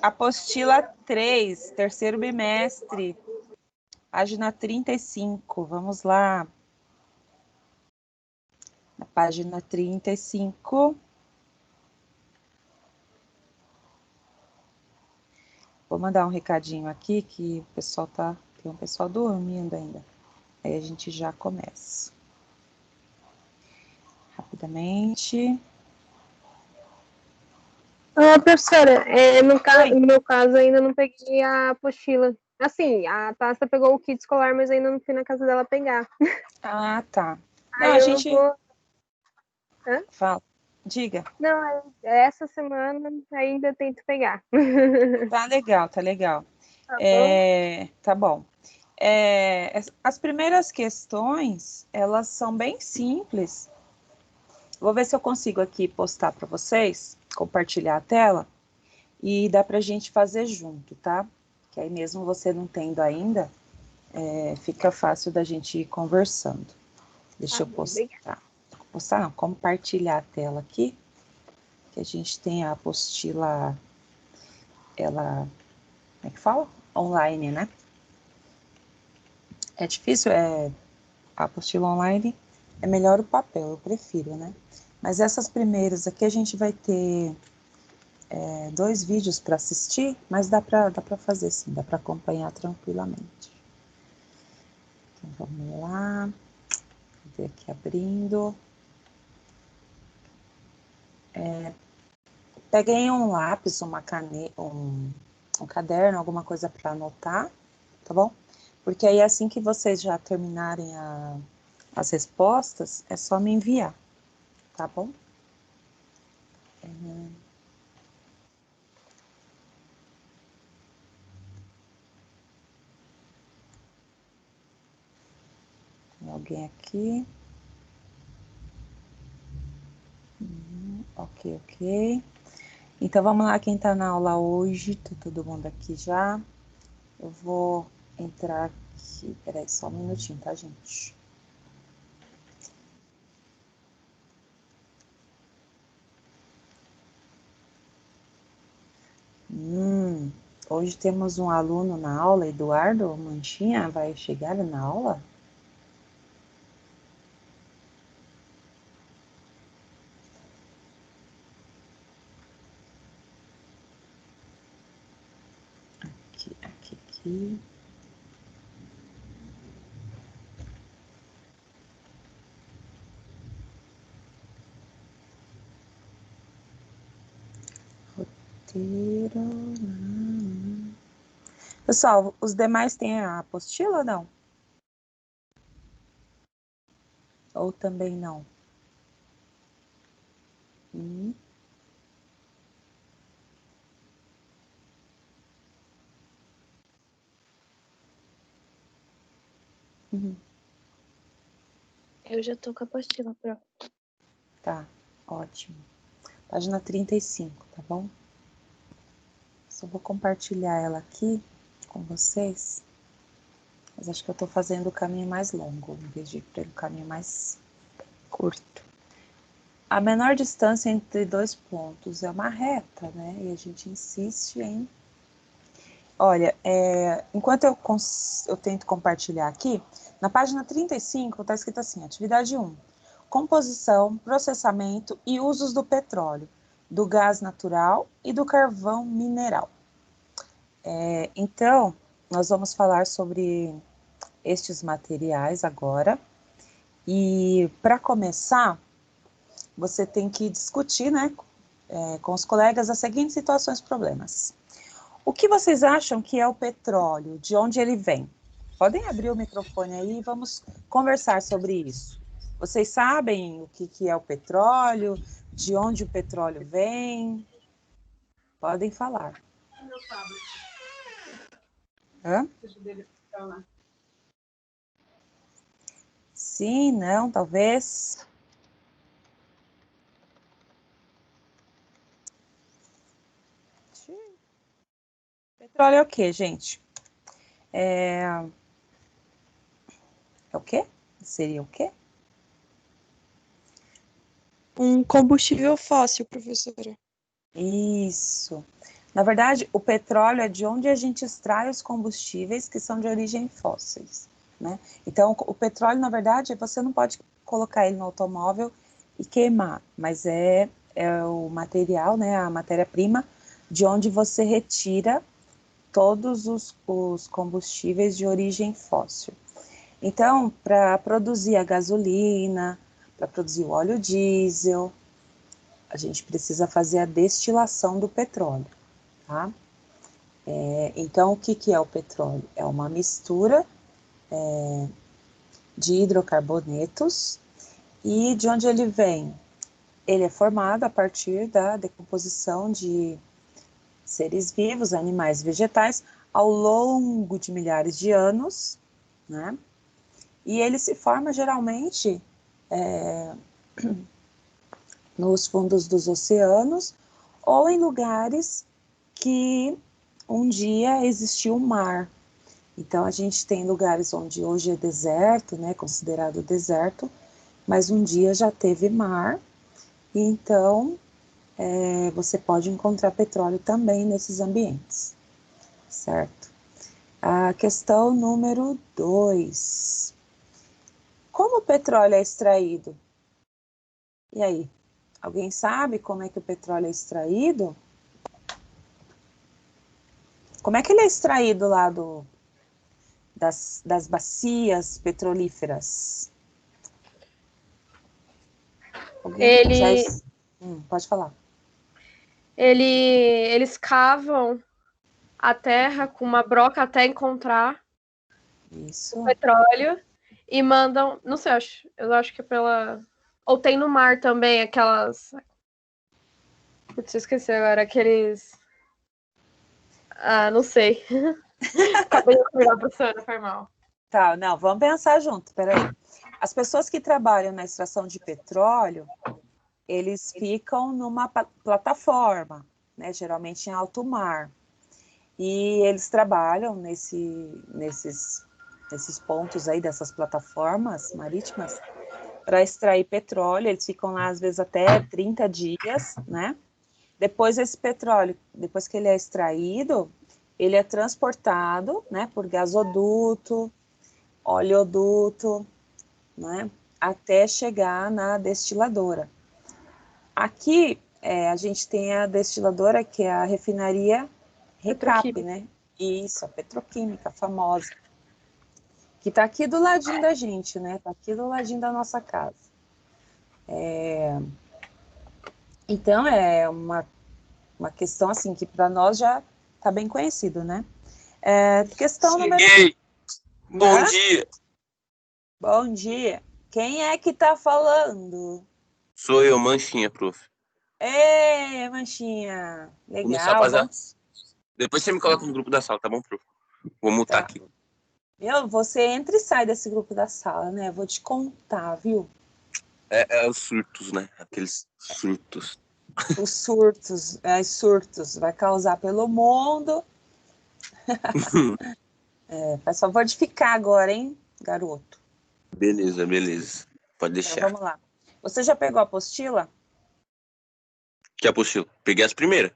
Apostila 3, terceiro bimestre, página 35. Vamos lá. Na página 35. Vou mandar um recadinho aqui que o pessoal tem um pessoal dormindo ainda. Aí a gente já começa. Rapidamente. Professora, no meu caso, ainda não peguei a apostila. Assim, a Tássia pegou o kit escolar, mas ainda não fui na casa dela pegar. Ah, tá. Não, Aí a eu não gente... vou... Hã? Fala. Diga. Não, essa semana ainda tento pegar. Tá legal, tá legal. Tá bom? Tá bom. As primeiras questões, elas são bem simples. Vou ver se eu consigo aqui postar para vocês, compartilhar a tela, e dá para a gente fazer junto, tá? Que aí mesmo você não tendo ainda, fica fácil da gente ir conversando. Deixa eu postar. Postar não, compartilhar a tela aqui, que a gente tem a apostila, ela, como é que fala? Online, né? É difícil, a apostila online é melhor o papel, eu prefiro, né? Mas essas primeiras aqui a gente vai ter 2 vídeos para assistir, mas dá para fazer sim, dá para acompanhar tranquilamente. Então vamos lá, vou ver aqui abrindo. Peguei um lápis, uma caneta, um caderno, alguma coisa para anotar, tá bom? Porque aí assim que vocês já terminarem as respostas, é só me enviar, tá bom? Tem alguém aqui? Ok. Então vamos lá, quem está na aula hoje, tá todo mundo aqui já. Eu vou entrar aqui, peraí, só um minutinho, tá, gente? Hoje temos um aluno na aula, Eduardo Manchinha, vai chegar na aula? Aqui. Roteiro. Pessoal, os demais têm a apostila ou não? Ou também não? Eu já tô com a apostila pronta. Tá, ótimo. Página 35, tá bom? Só vou compartilhar ela aqui com vocês. Mas acho que eu tô fazendo o caminho mais longo, em vez de ir pelo caminho mais curto. A menor distância entre 2 pontos é uma reta, né? E a gente insiste em... Olha, enquanto eu tento compartilhar aqui, na página 35 está escrito assim, atividade 1. Composição, processamento e usos do petróleo, do gás natural e do carvão mineral. Então, nós vamos falar sobre estes materiais agora. E, para começar, você tem que discutir, né, com os colegas as seguintes situações e problemas. O que vocês acham que é o petróleo? De onde ele vem? Podem abrir o microfone aí e vamos conversar sobre isso. Vocês sabem o que é o petróleo? De onde o petróleo vem? Podem falar. Hã? Sim, não, talvez. Petróleo é o quê, gente? É o quê? Seria o quê? Um combustível fóssil, professora. Isso. Na verdade, o petróleo é de onde a gente extrai os combustíveis que são de origem fósseis, né? Então, o petróleo, na verdade, você não pode colocar ele no automóvel e queimar, mas é o material, né, a matéria-prima, de onde você retira todos os combustíveis de origem fóssil. Então, para produzir a gasolina, para produzir o óleo diesel, a gente precisa fazer a destilação do petróleo, tá? Então, o que é o petróleo? É uma mistura de hidrocarbonetos e de onde ele vem? Ele é formado a partir da decomposição de seres vivos, animais, vegetais, ao longo de milhares de anos, né? E ele se forma geralmente nos fundos dos oceanos ou em lugares que um dia existiu mar. Então a gente tem lugares onde hoje é deserto, né, considerado deserto, mas um dia já teve mar, e então você pode encontrar petróleo também nesses ambientes, certo? A questão número 2. Como o petróleo é extraído? E aí? Alguém sabe como é que o petróleo é extraído? Como é que ele é extraído lá das bacias petrolíferas? Alguém já... Ele, pode falar. eles cavam a terra com uma broca até encontrar Isso. petróleo e mandam, não sei, eu acho que é pela... Ou tem no mar também aquelas... Putz, eu esqueci agora, aqueles... Ah, não sei. Acabei de virar professora, foi mal. Tá, não, vamos pensar junto, peraí. As pessoas que trabalham na extração de petróleo, eles ficam numa plataforma, né, geralmente em alto mar. E eles trabalham nesses pontos aí, dessas plataformas marítimas, para extrair petróleo. Eles ficam lá, às vezes, até 30 dias, né? Depois esse petróleo, depois que ele é extraído, ele é transportado, né, por gasoduto, oleoduto, né, até chegar na destiladora. Aqui, a gente tem a destiladora, que é a refinaria Recap, né? Isso, a petroquímica famosa, que está aqui do ladinho da gente, né? Está aqui do ladinho da nossa casa. Então, é uma questão assim que para nós já está bem conhecido, né? Questão número... Cheguei! Bom Hã? dia! Bom dia. Quem é que está falando? Sou eu, Manchinha, prof. Ei, Manchinha. Começar a Legal, fazer. vamos... Depois você me coloca no grupo da sala, tá bom, prof? Vou mutar Tá. aqui. Você entra e sai desse grupo da sala, né? Vou te contar, viu? É os surtos, né? Aqueles surtos. Os surtos, vai causar pelo mundo. Faz favor de ficar agora, hein, garoto? Beleza, beleza. Pode Então deixar. vamos lá. Você já pegou a apostila? Que apostila? Peguei as primeiras.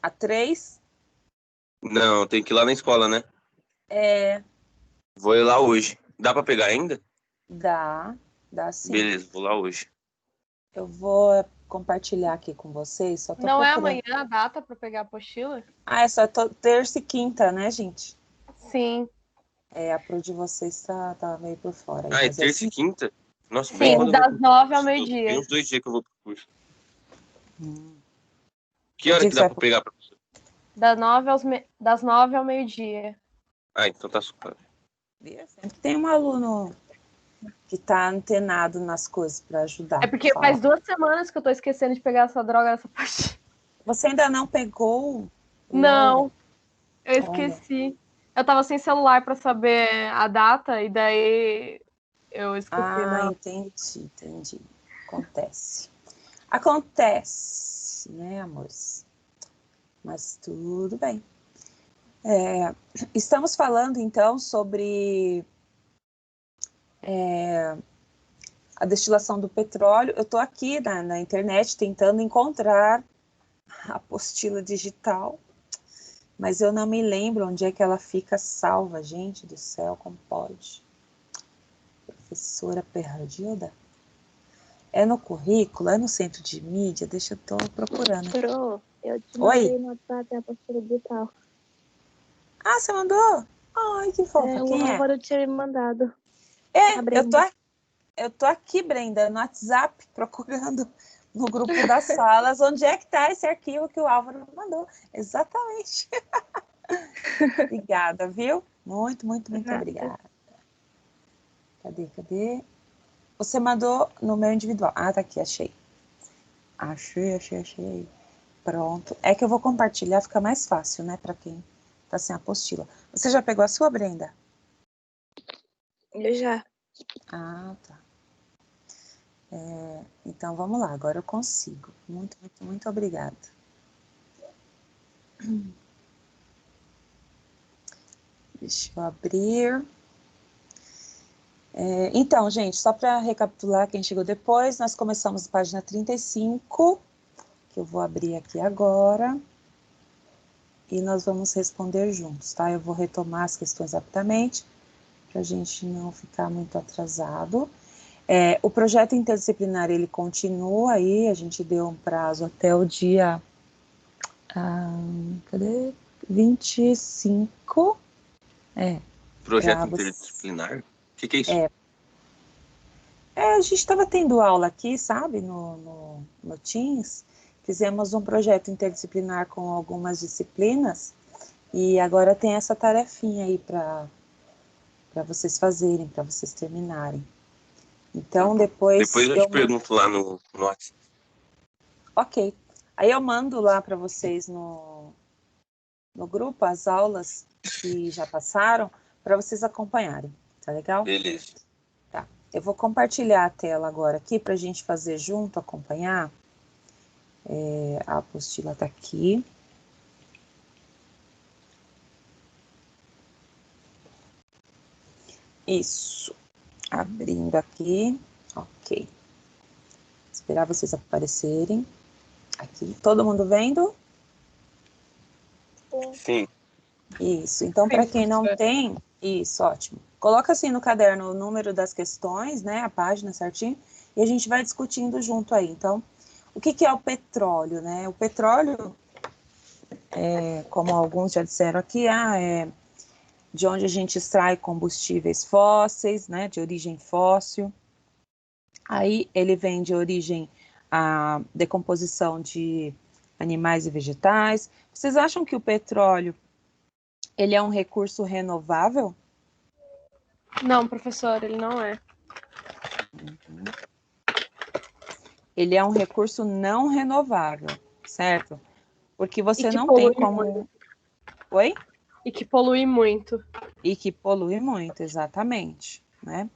A 3? Não, tem que ir lá na escola, né? Vou ir lá hoje. Dá pra pegar ainda? Dá sim. Beleza, vou lá hoje. Eu vou compartilhar aqui com vocês, só tô Não é procurando. amanhã a data para pegar a apostila? É só terça e quinta, né, gente? Sim. A pro de vocês tá meio por fora aí, Ah, é mas é terça e sim. quinta? Nossa, bem Sim, quando eu vou das pro 9 ao curso. Tem meio-dia. uns 2 dias que eu vou pro curso. Que Que hora dia que que dá você pra vai... pegar, professor? Das 9 ao meio-dia. Ah, então tá suave. Sempre tem um aluno que tá antenado nas coisas para ajudar. É porque Fala. faz 2 semanas que eu tô esquecendo de pegar essa droga nessa parte. Você ainda não pegou o laudo? Não, eu Olha, esqueci. Eu tava sem celular pra saber a data e daí eu esqueci. Não. entendi. Acontece, né, amores? Mas tudo bem. Estamos falando, então, sobre a destilação do petróleo. Eu estou aqui na internet tentando encontrar a apostila digital, mas eu não me lembro onde é que ela fica salva. Gente do céu, como pode? Professora perdida? É no currículo? É no centro de mídia? Deixa eu tô procurando aqui. Pro, eu te Oi? mandei no WhatsApp a apostila digital. Ah, você mandou? Ai, que fofa. O Quem é? Álvaro tinha me mandado. É, A Brenda. eu tô aqui, Brenda, no WhatsApp, procurando no grupo das salas onde é que tá esse arquivo que o Álvaro mandou. Exatamente. Obrigada, viu? Muito, muito, muito Nada. obrigada. Cadê? Você mandou no meu individual. Ah, tá aqui, achei. Achei. Pronto. É que eu vou compartilhar, fica mais fácil, né, para quem tá sem apostila. Você já pegou a sua, Brenda? Eu já. Ah, tá. Então, vamos lá. Agora eu consigo. Muito, muito, muito obrigada. Deixa eu abrir. Então, gente, só para recapitular quem chegou depois, nós começamos a página 35, que eu vou abrir aqui agora, e nós vamos responder juntos, tá? Eu vou retomar as questões rapidamente, para a gente não ficar muito atrasado. O projeto interdisciplinar, ele continua aí, a gente deu um prazo até o dia 25, Projeto para interdisciplinar? O que é isso? a gente estava tendo aula aqui, sabe, no Teams, fizemos um projeto interdisciplinar com algumas disciplinas, e agora tem essa tarefinha aí para vocês fazerem, para vocês terminarem. Então, Depois depois eu te pergunto lá no WhatsApp. Ok. Aí eu mando lá para vocês no grupo as aulas que já passaram, para vocês acompanharem, tá legal? Beleza. Tá. Eu vou compartilhar a tela agora aqui para a gente fazer junto, acompanhar. A apostila está aqui. Isso. Abrindo aqui. Ok. Esperar vocês aparecerem. Aqui. Todo mundo vendo? Sim. Isso. Então, para quem não tem, isso, ótimo. Coloca assim no caderno o número das questões, né? A página certinho. E a gente vai discutindo junto aí. Então, o que é o petróleo, né? O petróleo, como alguns já disseram aqui, é de onde a gente extrai combustíveis fósseis, né? De origem fóssil. Aí ele vem de origem à decomposição de animais e vegetais. Vocês acham que o petróleo ele é um recurso renovável? Não, professor, ele não é. Ele é um recurso não renovável, certo? Porque você não tem polui como... muito. Oi? E que polui muito. E que polui muito, exatamente, né?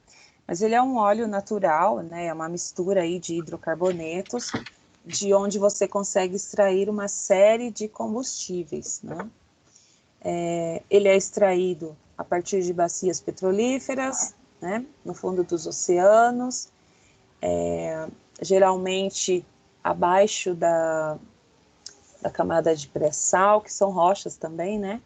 Mas ele é um óleo natural, né? É uma mistura aí de hidrocarbonetos, de onde você consegue extrair uma série de combustíveis, né? Ele é extraído a partir de bacias petrolíferas, né? No fundo dos oceanos, geralmente abaixo da camada de pré-sal, que são rochas também, né?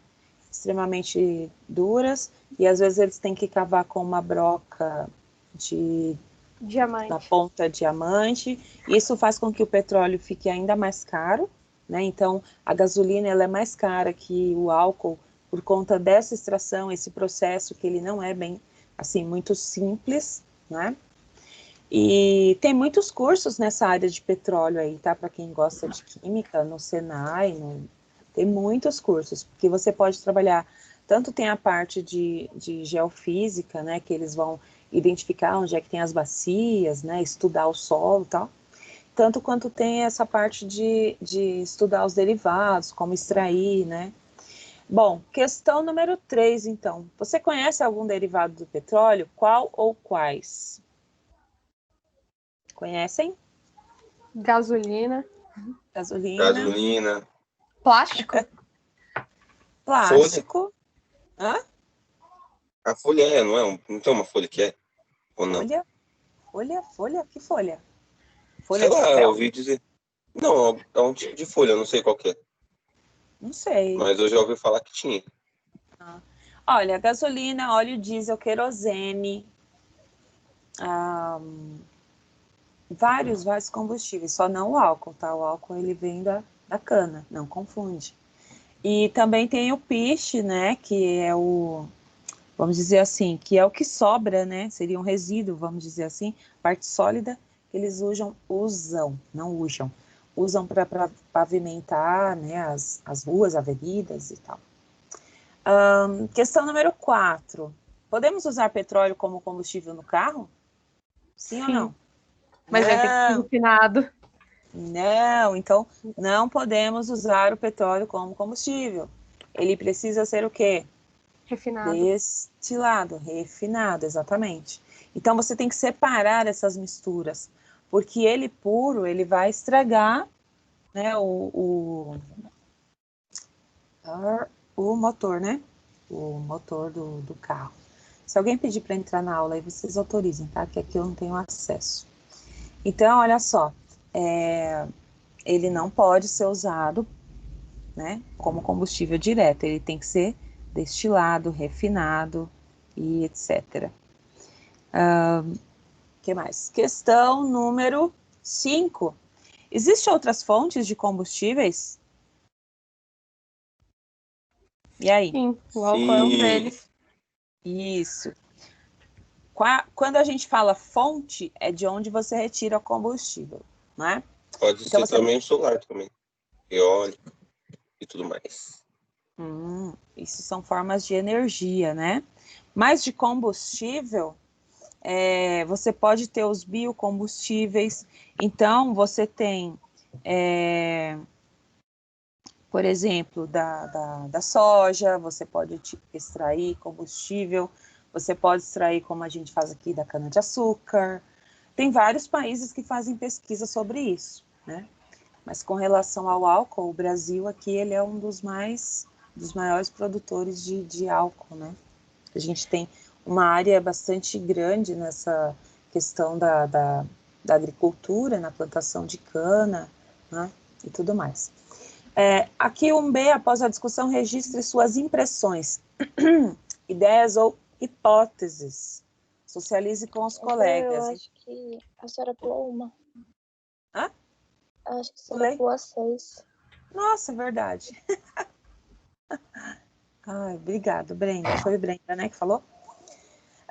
Extremamente duras, e às vezes eles têm que cavar com uma broca na Diamante. ponta diamante. Isso faz com que o petróleo fique ainda mais caro, né? Então, a gasolina ela é mais cara que o álcool por conta dessa extração, esse processo que ele não é bem, assim, muito simples, né? E tem muitos cursos nessa área de petróleo aí, tá? Para quem gosta de química, no Senai, tem muitos cursos, porque você pode trabalhar, tanto tem a parte de geofísica, né? Que eles vão identificar onde é que tem as bacias, né? Estudar o solo e tal. Tanto quanto tem essa parte de estudar os derivados, como extrair, né? Bom, questão número 3, então. Você conhece algum derivado do petróleo? Qual ou quais? Conhecem? Gasolina. Gasolina. Plástico? Plástico. Folha. Hã? A folha não é? Não tem uma folha que é? Ou não? Folha? Que folha? Folha Sei de lá, eu papel? ouvi dizer. Não, é um tipo de folha, eu não sei qual que é. Não sei. Mas eu já ouvi falar que tinha. Olha, gasolina, óleo diesel, querosene, vários combustíveis, só não o álcool, tá? O álcool ele vem da cana, não confunde. E também tem o piche, né? Que é o, vamos dizer assim, que é o que sobra, né? Seria um resíduo, vamos dizer assim, parte sólida que eles usam para pavimentar, né? As ruas, avenidas e tal. Questão número 4. Podemos usar petróleo como combustível no carro? Sim ou não? Mas ele tem que ser Não, refinado. não. Então, não podemos usar o petróleo como combustível. Ele precisa ser o quê? Refinado. Destilado, refinado, exatamente. Então, você tem que separar essas misturas, porque ele puro, ele vai estragar, né, o motor, né? O motor do carro. Se alguém pedir para entrar na aula, aí vocês autorizem, tá? Que aqui eu não tenho acesso. Então, olha só, ele não pode ser usado, né, como combustível direto. Ele tem que ser destilado, refinado e etc. Que mais? Questão número 5. Existem outras fontes de combustíveis? E aí? Sim, o álcool é um Sim, deles. Isso. Quando a gente fala fonte, é de onde você retira o combustível, né? pode Então ser você. também solar também. Eólico e tudo mais. Isso são formas de energia, né? Mas de combustível, você pode ter os biocombustíveis. Então, você tem, por exemplo, da soja, você pode extrair combustível, você pode extrair, como a gente faz aqui, da cana-de-açúcar. Tem vários países que fazem pesquisa sobre isso, né? Mas com relação ao álcool, o Brasil aqui ele é um dos maiores produtores de álcool, né? A gente tem uma área bastante grande nessa questão da agricultura, na plantação de cana, né? E tudo mais. Aqui um B, após a discussão, registre suas impressões, ideias ou hipóteses. Socialize com os Eu colegas. acho que a senhora pulou uma. Hã? Eu acho que a senhora Pulei? pulou a 6. Nossa, é verdade. Ai, obrigado, Brenda. Foi Brenda, né, que falou?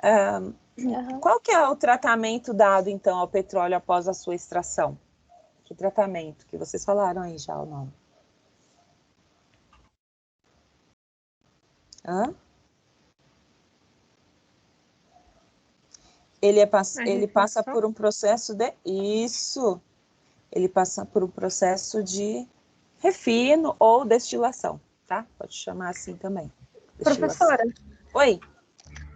Aham. Qual que é o tratamento dado, então, ao petróleo após a sua extração? Que tratamento? Que vocês falaram aí já o nome. Hã? Ele passa por um processo de... Isso! Ele passa por um processo de refino ou destilação, tá? Pode chamar assim também. Destilação. Professora, Oi?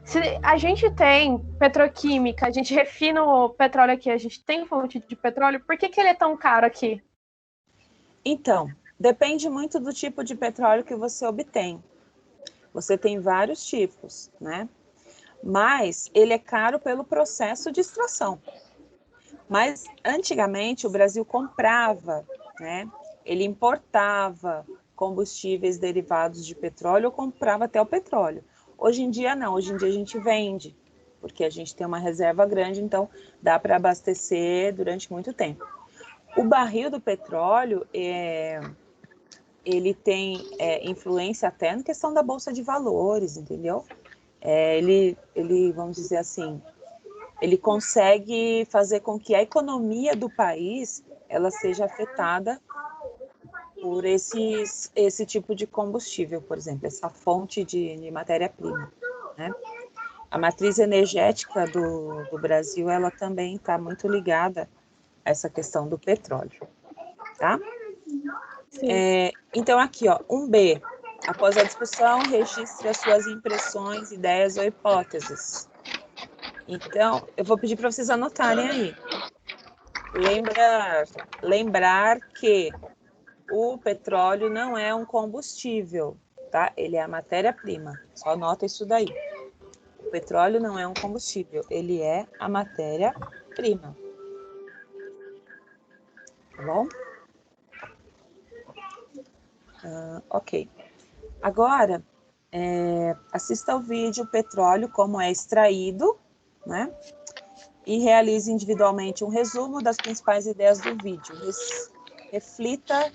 se a gente tem petroquímica, a gente refina o petróleo aqui, a gente tem fonte de petróleo, por que ele é tão caro aqui? Então, depende muito do tipo de petróleo que você obtém. Você tem vários tipos, né? Mas ele é caro pelo processo de extração. Mas antigamente o Brasil comprava, né? Ele importava combustíveis derivados de petróleo ou comprava até o petróleo. Hoje em dia não, hoje em dia a gente vende, porque a gente tem uma reserva grande, então dá para abastecer durante muito tempo. O barril do petróleo ele tem influência até na questão da bolsa de valores, entendeu? Vamos dizer assim, ele consegue fazer com que a economia do país ela seja afetada por esse tipo de combustível, por exemplo, essa fonte de matéria-prima, né? A matriz energética do Brasil, ela também está muito ligada a essa questão do petróleo, tá? Sim. Então, aqui, ó, 1B. Após a discussão, registre as suas impressões, ideias ou hipóteses. Então, eu vou pedir para vocês anotarem aí. Lembrar que o petróleo não é um combustível, tá? Ele é a matéria-prima. Só anota isso daí. O petróleo não é um combustível, ele é a matéria-prima. Tá bom? Ok. Agora, assista ao vídeo Petróleo, como é extraído, né? E realize individualmente um resumo das principais ideias do vídeo. Reflita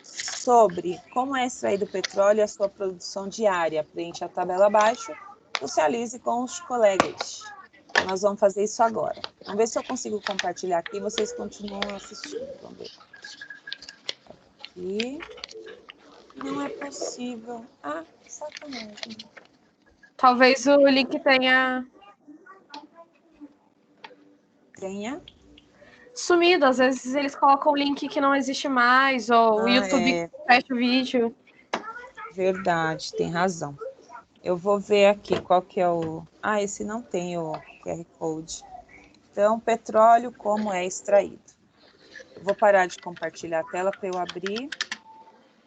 sobre como é extraído o petróleo e a sua produção diária. Preencha a tabela abaixo, socialize com os colegas. Então, nós vamos fazer isso agora. Vamos ver se eu consigo compartilhar aqui e vocês continuam assistindo. Vamos ver. Aqui. Não é possível. Ah, sacanagem. Talvez o link tenha sumido. Às vezes eles colocam o link que não existe mais, ou o YouTube fecha o vídeo. Verdade, tem razão. Eu vou ver aqui qual que é o... Ah, esse não tem o QR Code. Então, petróleo, como é extraído. Eu vou parar de compartilhar a tela para eu abrir.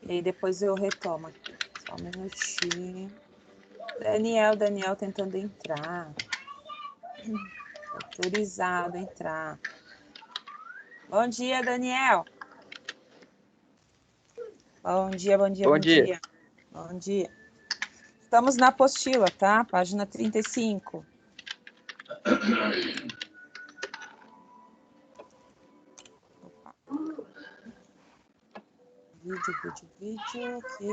E aí depois eu retomo aqui. Só um minutinho. Daniel tentando entrar. Autorizado a entrar. Bom dia, Daniel. Bom dia. Bom dia. Estamos na apostila, tá? Página 35. Opa. Vídeo aqui.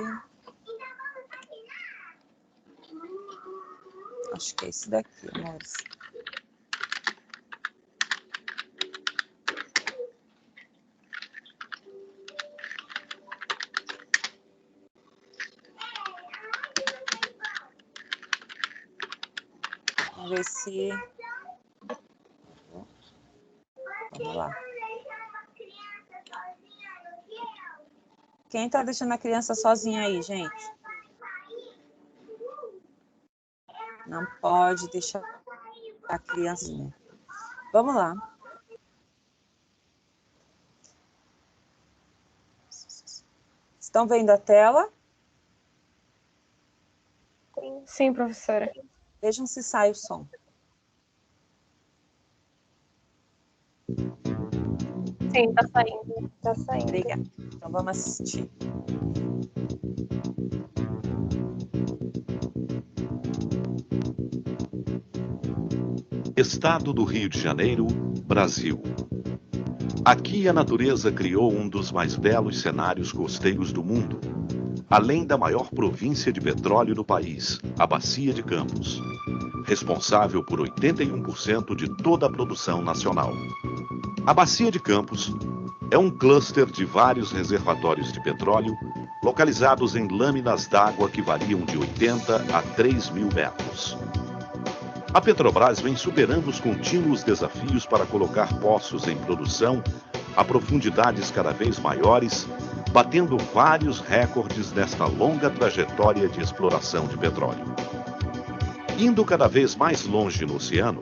Acho que é esse daqui, amores. Vamos ver se... Vamos lá. Quem tá deixando a criança sozinha aí, gente? Não pode deixar a criancinha. Vamos lá. Estão vendo a tela? Sim, professora. Vejam se sai o som. Sim, tá saindo. Obrigada. Então vamos assistir. Estado do Rio de Janeiro, Brasil. Aqui a natureza criou um dos mais belos cenários costeiros do mundo, além da maior província de petróleo do país, a Bacia de Campos, responsável por 81% de toda a produção nacional. A Bacia de Campos é um cluster de vários reservatórios de petróleo localizados em lâminas d'água que variam de 80 a 3.000 metros. A Petrobras vem superando os contínuos desafios para colocar poços em produção a profundidades cada vez maiores, batendo vários recordes nesta longa trajetória de exploração de petróleo. Indo cada vez mais longe no oceano,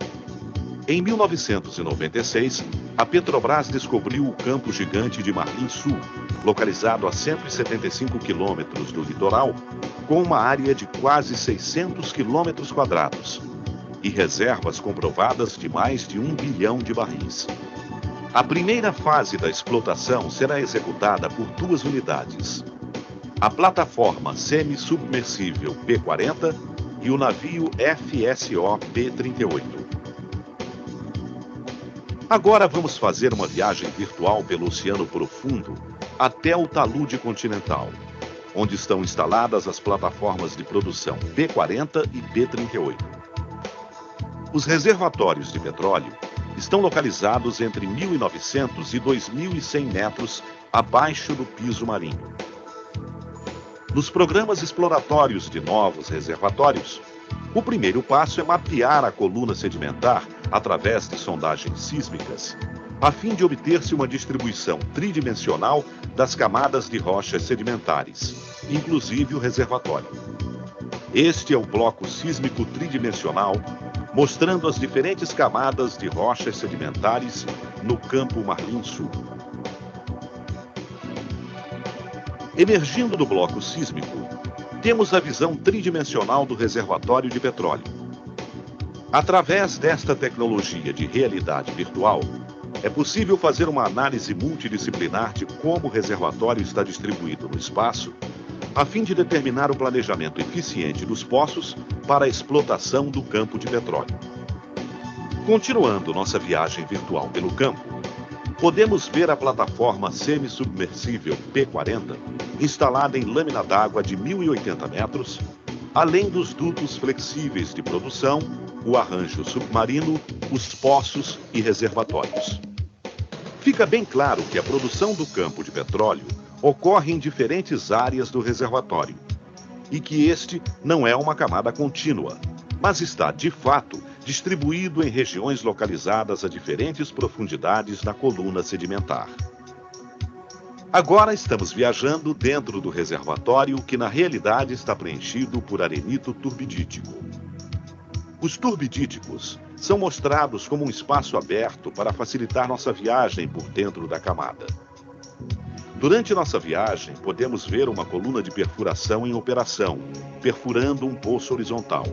em 1996, a Petrobras descobriu o campo gigante de Marlim Sul, localizado a 175 quilômetros do litoral, com uma área de quase 600 quilômetros quadrados e reservas comprovadas de mais de 1 bilhão de barris. A primeira fase da explotação será executada por 2 unidades: a plataforma semi-submersível P-40 e o navio FSO P-38. Agora vamos fazer uma viagem virtual pelo Oceano Profundo até o talude continental, onde estão instaladas as plataformas de produção P-40 e P-38. Os reservatórios de petróleo estão localizados entre 1.900 e 2.100 metros abaixo do piso marinho. Nos programas exploratórios de novos reservatórios, o primeiro passo é mapear a coluna sedimentar através de sondagens sísmicas, a fim de obter-se uma distribuição tridimensional das camadas de rochas sedimentares, inclusive o reservatório. Este é o bloco sísmico tridimensional, mostrando as diferentes camadas de rochas sedimentares no campo Marlim Sul. Emergindo do bloco sísmico, temos a visão tridimensional do reservatório de petróleo. Através desta tecnologia de realidade virtual, É possível fazer uma análise multidisciplinar de como o reservatório está distribuído no espaço, a fim de determinar o planejamento eficiente dos poços para a explotação do campo de petróleo. Continuando nossa viagem virtual pelo campo, podemos ver a plataforma semi-submersível P-40 instalada em lâmina d'água de 1.080 metros, além dos dutos flexíveis de produção, o arranjo submarino, os poços e reservatórios. Fica bem claro que a produção do campo de petróleo ocorre em diferentes áreas do reservatório e que este não é uma camada contínua, mas está, de fato, distribuído em regiões localizadas a diferentes profundidades na coluna sedimentar. Agora estamos viajando dentro do reservatório que na realidade está preenchido por arenito turbidítico. Os turbidíticos são mostrados como um espaço aberto para facilitar nossa viagem por dentro da camada. Durante nossa viagem, podemos ver uma coluna de perfuração em operação, perfurando um poço horizontal.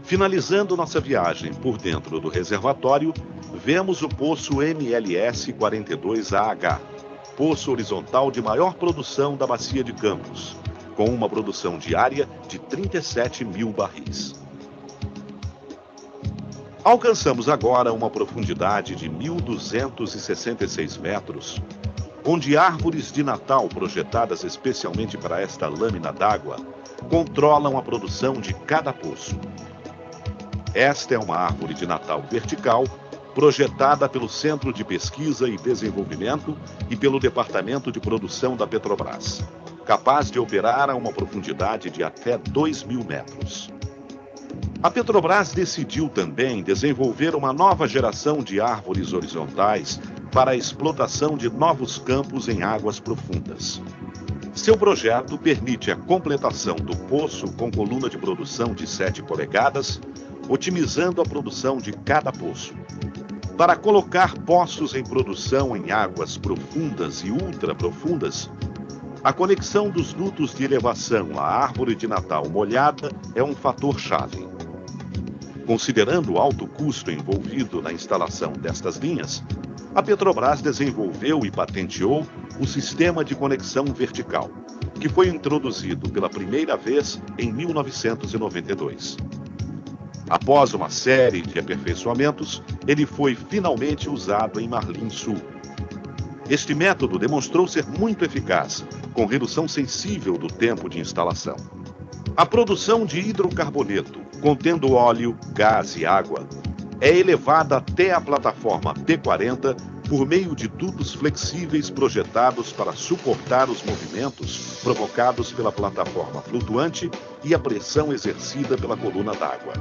Finalizando nossa viagem por dentro do reservatório, vemos o poço MLS-42AH, poço horizontal de maior produção da Bacia de Campos, com uma produção diária de 37 mil barris. Alcançamos agora uma profundidade de 1.266 metros, onde árvores de Natal projetadas especialmente para esta lâmina d'água controlam a produção de cada poço. Esta é uma árvore de Natal vertical, projetada pelo Centro de Pesquisa e Desenvolvimento e pelo Departamento de Produção da Petrobras, capaz de operar a uma profundidade de até 2.000 metros. A Petrobras decidiu também desenvolver uma nova geração de árvores horizontais para a explotação de novos campos em águas profundas. Seu projeto permite a completação do poço com coluna de produção de 7 polegadas, otimizando a produção de cada poço. Para colocar poços em produção em águas profundas e ultraprofundas, a conexão dos dutos de elevação à árvore de Natal molhada é um fator-chave. Considerando o alto custo envolvido na instalação destas linhas, a Petrobras desenvolveu e patenteou o sistema de conexão vertical, que foi introduzido pela primeira vez em 1992. Após uma série de aperfeiçoamentos, ele foi finalmente usado em Marlim Sul. Este método demonstrou ser muito eficaz, com redução sensível do tempo de instalação. A produção de hidrocarboneto, contendo óleo, gás e água, é elevada até a plataforma P-40 por meio de dutos flexíveis projetados para suportar os movimentos provocados pela plataforma flutuante e a pressão exercida pela coluna d'água.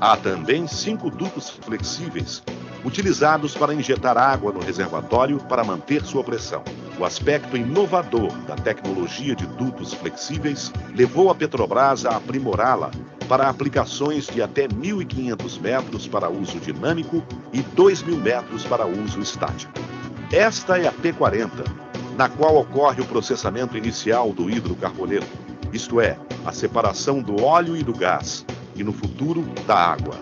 Há também 5 dutos flexíveis, utilizados para injetar água no reservatório para manter sua pressão. O aspecto inovador da tecnologia de dutos flexíveis levou a Petrobras a aprimorá-la para aplicações de até 1.500 metros para uso dinâmico e 2.000 metros para uso estático. Esta é a P-40, na qual ocorre o processamento inicial do hidrocarboneto, isto é, a separação do óleo e do gás, e no futuro, da água.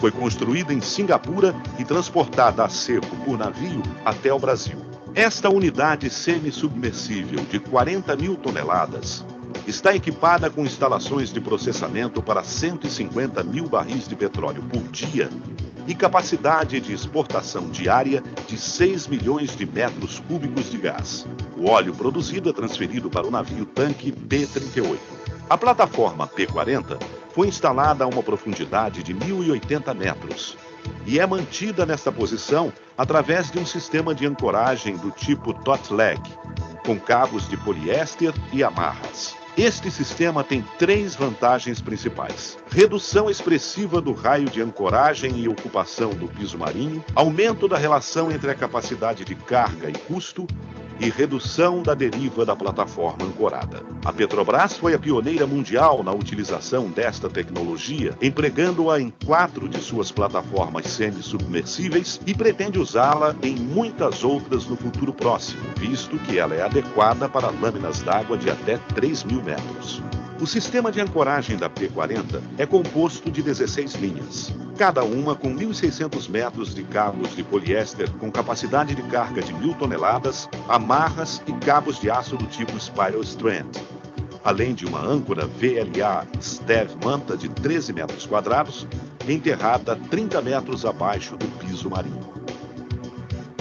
Foi construída em Singapura e transportada a seco por navio até o Brasil. Esta unidade semi-submersível de 40 mil toneladas está equipada com instalações de processamento para 150 mil barris de petróleo por dia e capacidade de exportação diária de 6 milhões de metros cúbicos de gás. O óleo produzido é transferido para o navio-tanque P-38. A plataforma P-40 foi instalada a uma profundidade de 1.080 metros e é mantida nesta posição através de um sistema de ancoragem do tipo Tot-Leg, com cabos de poliéster e amarras. Este sistema tem 3 vantagens principais: redução expressiva do raio de ancoragem e ocupação do piso marinho, aumento da relação entre a capacidade de carga e custo e redução da deriva da plataforma ancorada. A Petrobras foi a pioneira mundial na utilização desta tecnologia, empregando-a em 4 de suas plataformas semi-submersíveis e pretende usá-la em muitas outras no futuro próximo, visto que ela é adequada para lâminas d'água de até 3.000 metros. O sistema de ancoragem da P-40 é composto de 16 linhas, cada uma com 1.600 metros de cabos de poliéster com capacidade de carga de 1.000 toneladas, amarras e cabos de aço do tipo Spiral Strand, além de uma âncora VLA Stev Manta de 13 metros quadrados, enterrada 30 metros abaixo do piso marinho.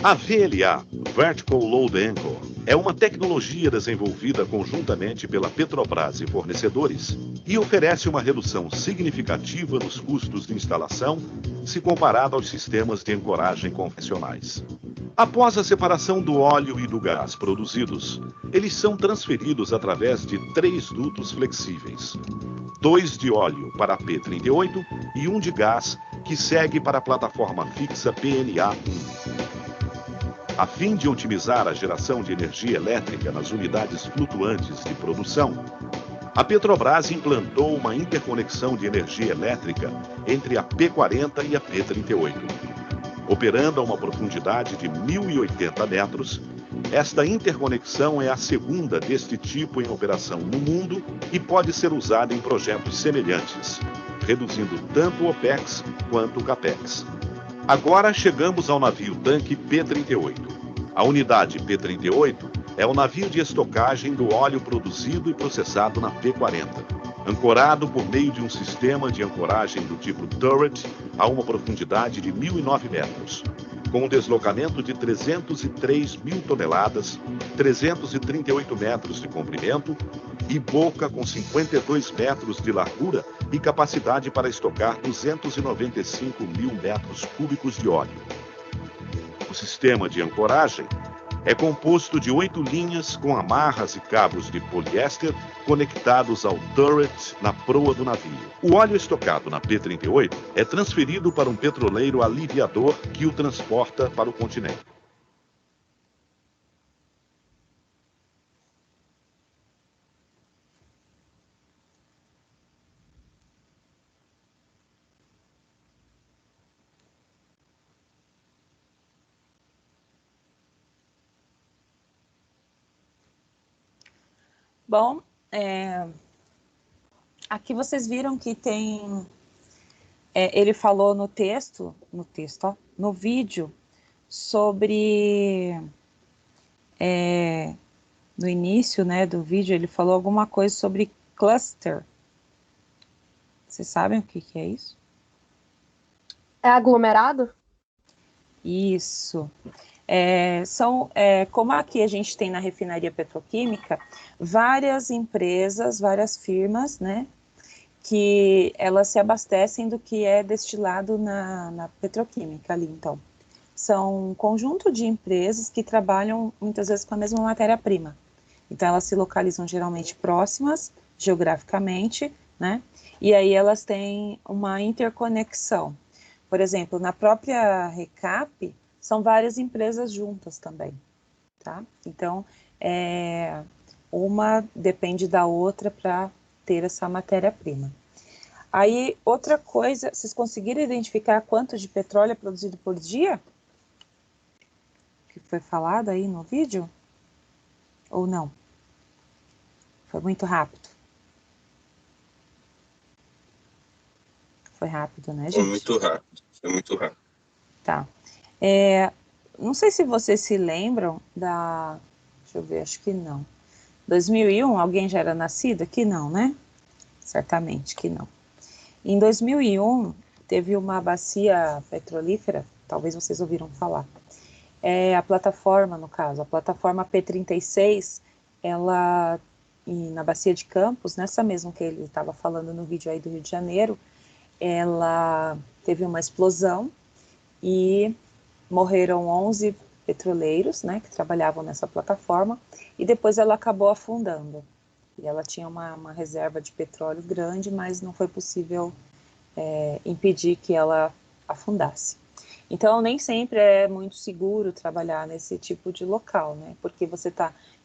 A VLA, Vertical Load Anchor, é uma tecnologia desenvolvida conjuntamente pela Petrobras e fornecedores e oferece uma redução significativa nos custos de instalação se comparado aos sistemas de ancoragem convencionais. Após a separação do óleo e do gás produzidos, eles são transferidos através de 3 dutos flexíveis. 2 de óleo para a P-38 e 1 de gás que segue para a plataforma fixa PNA-1. A fim de otimizar a geração de energia elétrica nas unidades flutuantes de produção, a Petrobras implantou uma interconexão de energia elétrica entre a P-40 e a P-38. Operando a uma profundidade de 1.080 metros, esta interconexão é a segunda deste tipo em operação no mundo e pode ser usada em projetos semelhantes, reduzindo tanto o OPEX quanto o CAPEX. Agora chegamos ao navio-tanque P-38. A unidade P-38 é o navio de estocagem do óleo produzido e processado na P-40, ancorado por meio de um sistema de ancoragem do tipo turret a uma profundidade de 1.009 metros, com um deslocamento de 303.000 toneladas, 338 metros de comprimento e boca com 52 metros de largura e capacidade para estocar 295.000 metros cúbicos de óleo. O sistema de ancoragem é composto de 8 linhas com amarras e cabos de poliéster conectados ao turret na proa do navio. O óleo estocado na P-38 é transferido para um petroleiro aliviador que o transporta para o continente. Bom, aqui vocês viram que tem, ele falou no vídeo, sobre, no início, né, do vídeo, ele falou alguma coisa sobre cluster. Vocês sabem o que é isso? É aglomerado? Isso. Como aqui a gente tem na refinaria petroquímica, várias empresas, várias firmas, né, que elas se abastecem do que é destilado na petroquímica ali, então. São um conjunto de empresas que trabalham muitas vezes com a mesma matéria-prima. Então elas se localizam geralmente próximas, geograficamente, né, e aí elas têm uma interconexão. Por exemplo, na própria Recap, são várias empresas juntas também, tá? Então, uma depende da outra para ter essa matéria-prima. Aí, outra coisa, vocês conseguiram identificar quanto de petróleo é produzido por dia? Que foi falado aí no vídeo? Ou não? Foi muito rápido. Foi rápido, né, gente? Foi muito rápido, foi muito rápido. Tá. Não sei se vocês se lembram da... Deixa eu ver, acho que não. 2001, alguém já era nascido aqui? Não, né? Certamente que não. Em 2001, teve uma bacia petrolífera, talvez vocês ouviram falar. A plataforma, no caso, a plataforma P36, ela, na bacia de Campos, nessa mesma que ele estava falando no vídeo aí do Rio de Janeiro, ela teve uma explosão e morreram 11 petroleiros, né, que trabalhavam nessa plataforma, e depois ela acabou afundando. E ela tinha uma reserva de petróleo grande, mas não foi possível impedir que ela afundasse. Então, nem sempre é muito seguro trabalhar nesse tipo de local, né, porque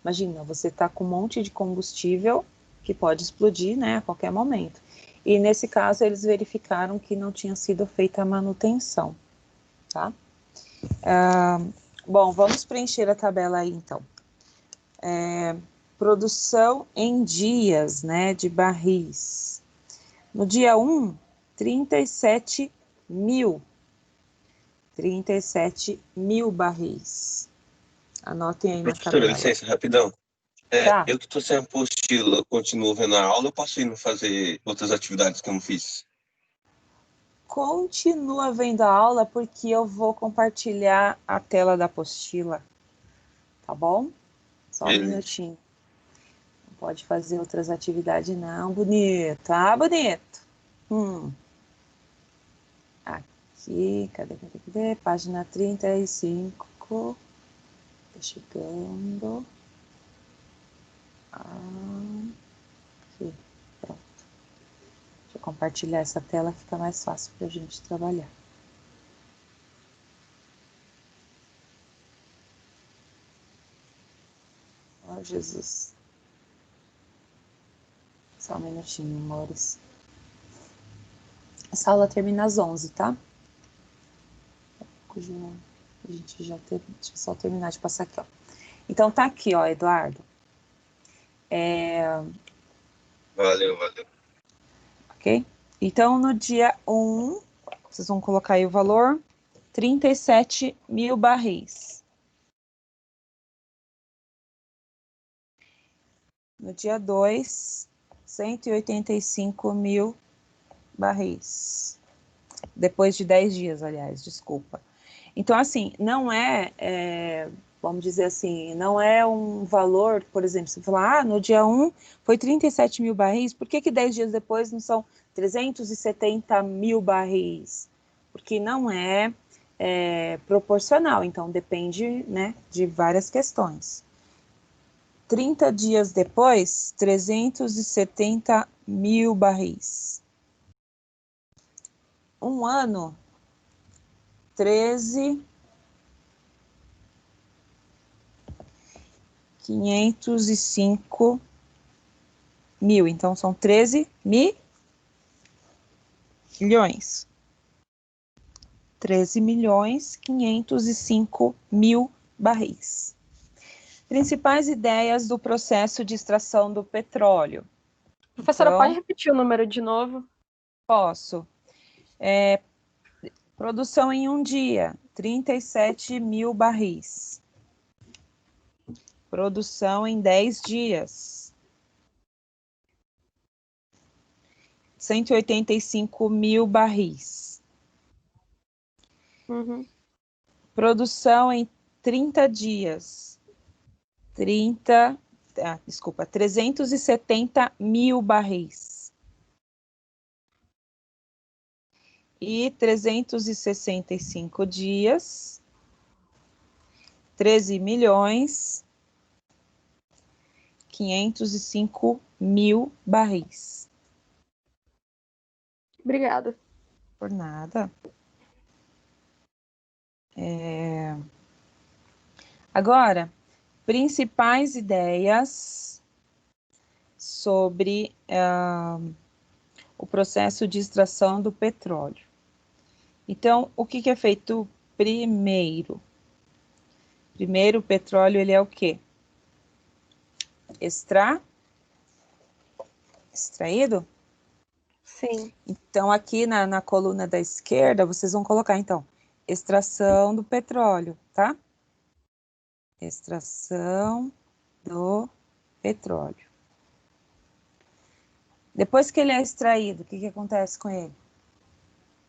imagina, você está com um monte de combustível que pode explodir, né, a qualquer momento. E nesse caso, eles verificaram que não tinha sido feita a manutenção, tá? Bom, vamos preencher a tabela aí, então. produção em dias, né, de barris. No dia 1, 37 mil. 37 mil barris. Anotem aí na Professora, tabela. licença, rapidão. Tá. Eu que estou sem apostila, eu continuo vendo a aula, eu posso ir fazer outras atividades que eu não fiz? Continua vendo a aula porque eu vou compartilhar a tela da apostila, tá bom? Só um Beleza. minutinho. Não pode fazer outras atividades não, bonito. Ah, bonito. Aqui, cadê? Página 35. Tá chegando. Aqui, pronto. Deixa eu compartilhar essa tela, fica mais fácil para a gente trabalhar. Oh, Jesus. Só um minutinho, amores. Essa aula termina às 11, tá? A gente já teve... Deixa eu só terminar de passar aqui, ó. Então, tá aqui, ó, Eduardo. Valeu. Ok? Então, no dia 1, vocês vão colocar aí o valor, 37 mil barris. No dia 2, 185 mil barris. Depois de 10 dias, aliás, desculpa. Então, assim, não vamos dizer assim, não é um valor, por exemplo, você falar, no dia 1 foi 37 mil barris, por que 10 dias depois não são 370 mil barris? Porque não é proporcional, então depende, né, de várias questões. 30 dias depois, 370 mil barris. Um ano, 505 mil. Então, são 13 milhões. 13 milhões 505 mil barris. Principais ideias do processo de extração do petróleo. Professora, Então, pode repetir o número de novo? Posso. Produção em um dia, 37 mil barris. Produção em 10 dias, 185 mil barris. Uhum. Produção em 30 dias, 370 mil barris. E 365 dias, 13 milhões 505 mil barris. Obrigada. Por nada. Agora, principais ideias sobre o processo de extração do petróleo. Então, o que é feito primeiro? Primeiro, o petróleo, ele é o quê? Extraído? Sim. Então, aqui na coluna da esquerda, vocês vão colocar, então, extração do petróleo, tá? Extração do petróleo. Depois que ele é extraído, o que acontece com ele?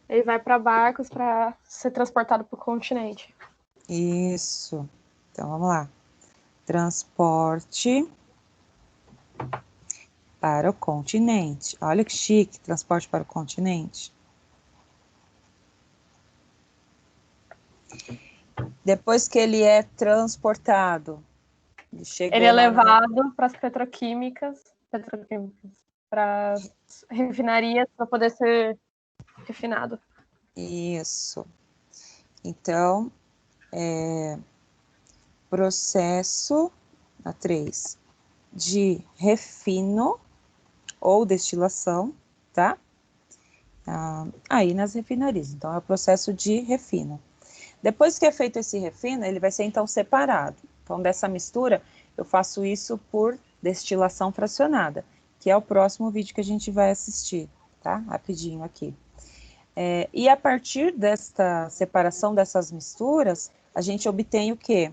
Ele vai para barcos para ser transportado para o continente. Isso. Então, vamos lá. Transporte para o continente. Olha que chique, transporte para o continente. Depois que ele é transportado, Ele é levado para as petroquímicas, para refinarias, para poder ser refinado. Isso. Então, processo, a 3, de refino ou destilação, tá? Aí nas refinarias. Então, é o processo de refino. Depois que é feito esse refino, ele vai ser, então, separado. Então, dessa mistura, eu faço isso por destilação fracionada, que é o próximo vídeo que a gente vai assistir, tá? Rapidinho aqui. E a partir desta separação dessas misturas, a gente obtém o quê?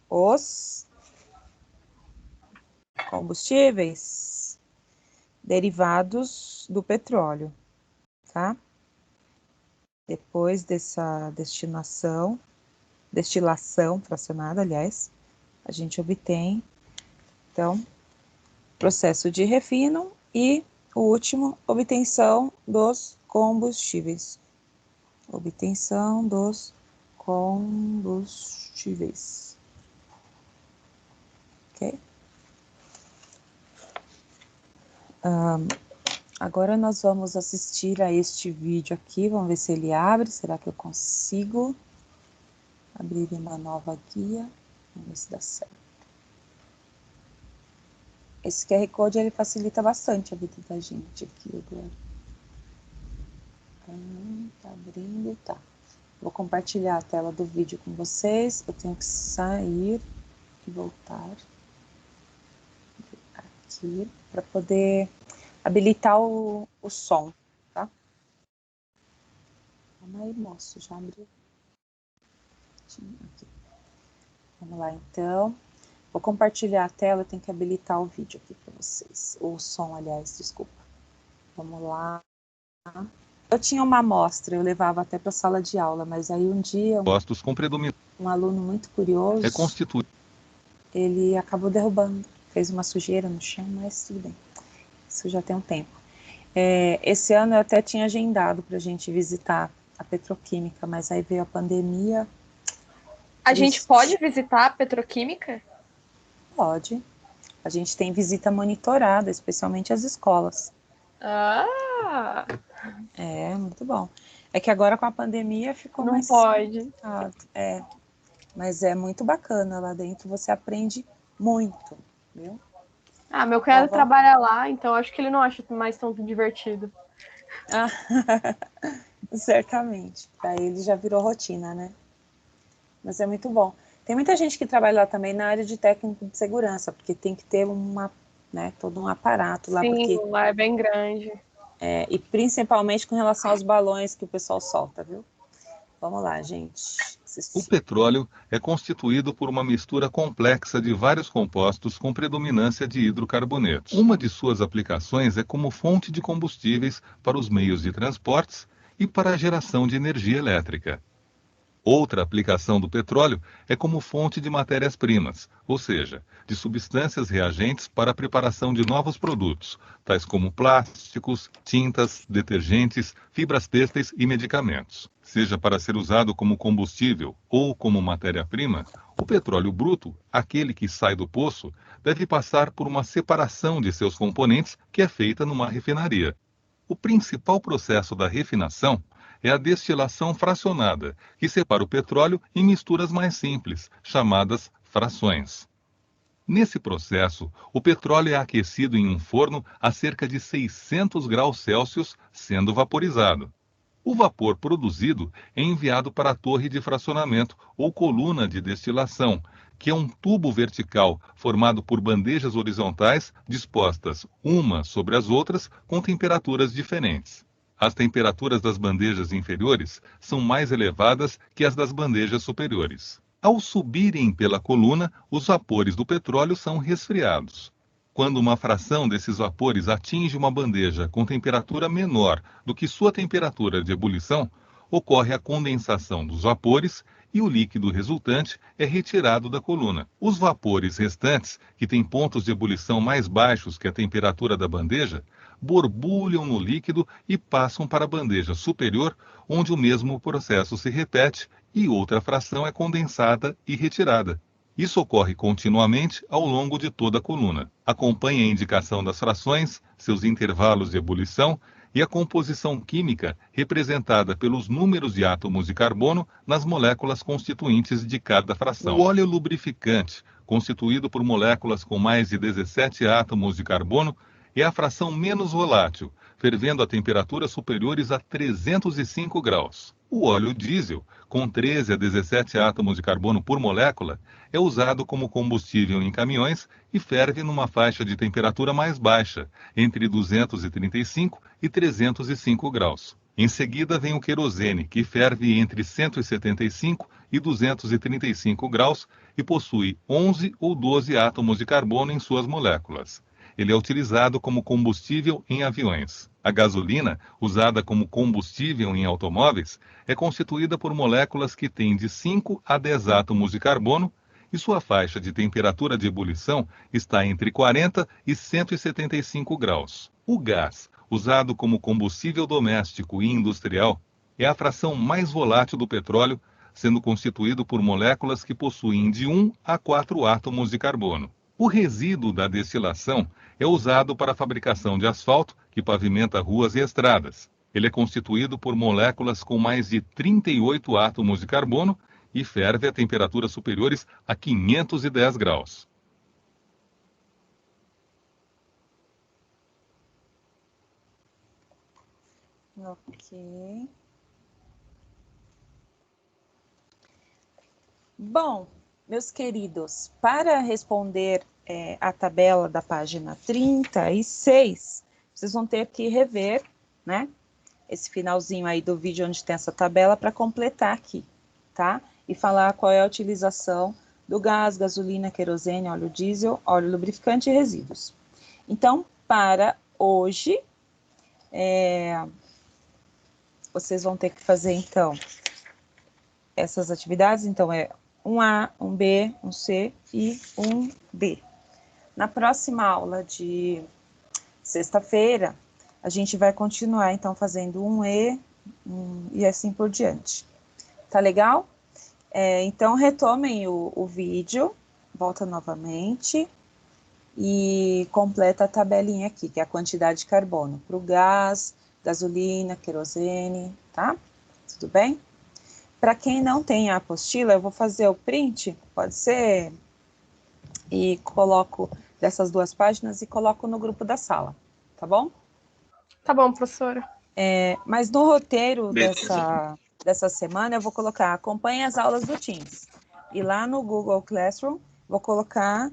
Os combustíveis derivados do petróleo, tá? Depois dessa destilação fracionada, aliás, a gente obtém, então, processo de refino e o último, obtenção dos combustíveis. Obtenção dos combustíveis. Ok? Agora nós vamos assistir a este vídeo aqui. Vamos ver se ele abre. Será que eu consigo abrir uma nova guia? Vamos ver se dá certo. Esse QR Code, ele facilita bastante a vida da gente aqui agora. Tá abrindo, tá. Vou compartilhar a tela do vídeo com vocês. Eu tenho que sair e voltar aqui para poder habilitar o som, tá? Calma aí, moço, já abriu. Aqui. Vamos lá, então. Vou compartilhar a tela, eu tenho que habilitar o vídeo aqui para vocês. O som, aliás, desculpa. Vamos lá. Eu tinha uma amostra, eu levava até para a sala de aula, mas aí um dia um aluno muito curioso, ele acabou derrubando, fez uma sujeira no chão, mas tudo bem. Isso já tem um tempo. Esse ano eu até tinha agendado para a gente visitar a petroquímica, mas aí veio a pandemia. A gente pode visitar a petroquímica? Pode. A gente tem visita monitorada, especialmente as escolas. Ah! Muito bom. É que agora com a pandemia ficou não mais... Não pode. Mas é muito bacana lá dentro, você aprende muito, viu? Meu cunhado trabalha lá, então acho que ele não acha mais tão divertido. Certamente. Para ele já virou rotina, né? Mas é muito bom. Tem muita gente que trabalha lá também na área de técnico de segurança, porque tem que ter todo um aparato lá. Sim, porque, lá é bem grande. E principalmente com relação aos balões que o pessoal solta, viu? Vamos lá, gente. O petróleo é constituído por uma mistura complexa de vários compostos com predominância de hidrocarbonetos. Uma de suas aplicações é como fonte de combustíveis para os meios de transportes e para a geração de energia elétrica. Outra aplicação do petróleo é como fonte de matérias-primas, ou seja, de substâncias reagentes para a preparação de novos produtos, tais como plásticos, tintas, detergentes, fibras têxteis e medicamentos. Seja para ser usado como combustível ou como matéria-prima, o petróleo bruto, aquele que sai do poço, deve passar por uma separação de seus componentes que é feita numa refinaria. O principal processo da refinação é a destilação fracionada, que separa o petróleo em misturas mais simples, chamadas frações. Nesse processo, o petróleo é aquecido em um forno a cerca de 600 graus Celsius, sendo vaporizado. O vapor produzido é enviado para a torre de fracionamento ou coluna de destilação, que é um tubo vertical formado por bandejas horizontais dispostas umas sobre as outras com temperaturas diferentes. As temperaturas das bandejas inferiores são mais elevadas que as das bandejas superiores. Ao subirem pela coluna, os vapores do petróleo são resfriados. Quando uma fração desses vapores atinge uma bandeja com temperatura menor do que sua temperatura de ebulição, ocorre a condensação dos vapores e o líquido resultante é retirado da coluna. Os vapores restantes, que têm pontos de ebulição mais baixos que a temperatura da bandeja, borbulham no líquido e passam para a bandeja superior, onde o mesmo processo se repete e outra fração é condensada e retirada. Isso ocorre continuamente ao longo de toda a coluna. Acompanhe a indicação das frações, seus intervalos de ebulição e a composição química representada pelos números de átomos de carbono nas moléculas constituintes de cada fração. O óleo lubrificante, constituído por moléculas com mais de 17 átomos de carbono, é a fração menos volátil, fervendo a temperaturas superiores a 305 graus. O óleo diesel, com 13 a 17 átomos de carbono por molécula, é usado como combustível em caminhões e ferve numa faixa de temperatura mais baixa, entre 235 e 305 graus. Em seguida vem o querosene, que ferve entre 175 e 235 graus e possui 11 ou 12 átomos de carbono em suas moléculas. Ele é utilizado como combustível em aviões. A gasolina, usada como combustível em automóveis, é constituída por moléculas que têm de 5 a 10 átomos de carbono e sua faixa de temperatura de ebulição está entre 40 e 175 graus. O gás, usado como combustível doméstico e industrial, é a fração mais volátil do petróleo, sendo constituído por moléculas que possuem de 1 a 4 átomos de carbono. O resíduo da destilação é usado para a fabricação de asfalto, que pavimenta ruas e estradas. Ele é constituído por moléculas com mais de 38 átomos de carbono e ferve a temperaturas superiores a 510 graus. Ok. Bom, meus queridos, para responder a tabela da página 36, vocês vão ter que rever, né, esse finalzinho aí do vídeo onde tem essa tabela para completar aqui, tá? E falar qual é a utilização do gás, gasolina, querosene, óleo diesel, óleo lubrificante e resíduos. Então, para hoje, vocês vão ter que fazer, então, essas atividades. Então, é um A, um B, um C e um D. Na próxima aula de sexta-feira, a gente vai continuar, então, fazendo um E e assim por diante. Tá legal? Então, retomem o vídeo, volta novamente e completa a tabelinha aqui, que é a quantidade de carbono para o gás, gasolina, querosene, tá? Tudo bem? Para quem não tem a apostila, eu vou fazer o print, pode ser, e coloco dessas 2 páginas e coloco no grupo da sala, tá bom? Tá bom, professora. Mas no roteiro Beleza. dessa semana eu vou colocar, acompanhe as aulas do Teams. E lá no Google Classroom, vou colocar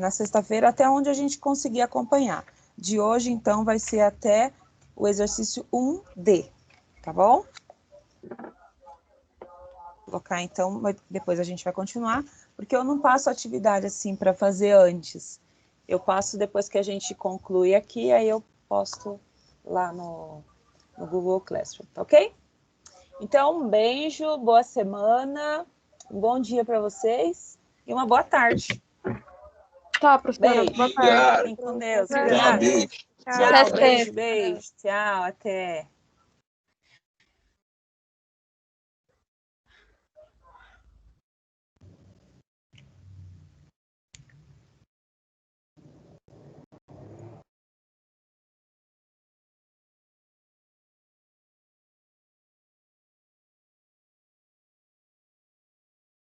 na sexta-feira até onde a gente conseguir acompanhar. De hoje, então, vai ser até o exercício 1D, tá bom? Vou colocar, então, depois a gente vai continuar, porque eu não passo atividade assim para fazer antes. Eu passo depois que a gente conclui aqui, aí eu posto lá no Google Classroom, tá ok? Então, um beijo, boa semana, um bom dia para vocês e uma boa tarde. Tá, professora. Beijo. Boa tarde. Fiquem com Deus. Tchau, Obrigada. beijo. Tchau, Até beijo, sexta. beijo. Tchau, até.